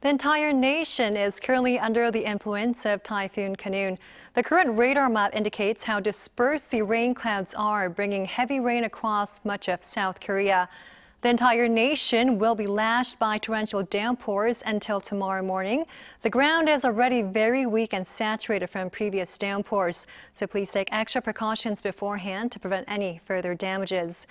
The entire nation is currently under the influence of Typhoon Khanun. The current radar map indicates how dispersed the rain clouds are, bringing heavy rain across much of South Korea. The entire nation will be lashed by torrential downpours until tomorrow morning. The ground is already very weak and saturated from previous downpours, so please take extra precautions beforehand to prevent any further damages.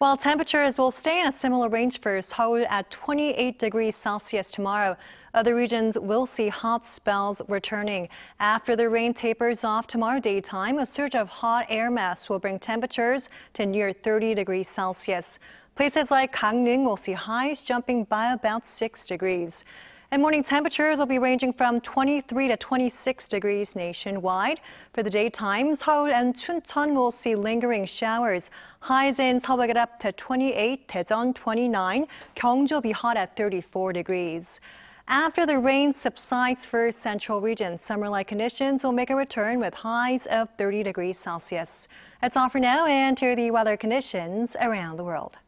While temperatures will stay in a similar range for Seoul at 28 degrees Celsius tomorrow, other regions will see hot spells returning. After the rain tapers off tomorrow daytime, a surge of hot air mass will bring temperatures to near 30 degrees Celsius. Places like Gangneung will see highs jumping by about 6 degrees. And morning temperatures will be ranging from 23 to 26 degrees nationwide. For the daytime, Seoul and Chuncheon will see lingering showers. Highs in Seoul will get up to 28, Daejeon 29, Gyeongju will be hot at 34 degrees. After the rain subsides for central regions, summer-like conditions will make a return with highs of 30 degrees Celsius. That's all for now, and here are the weather conditions around the world.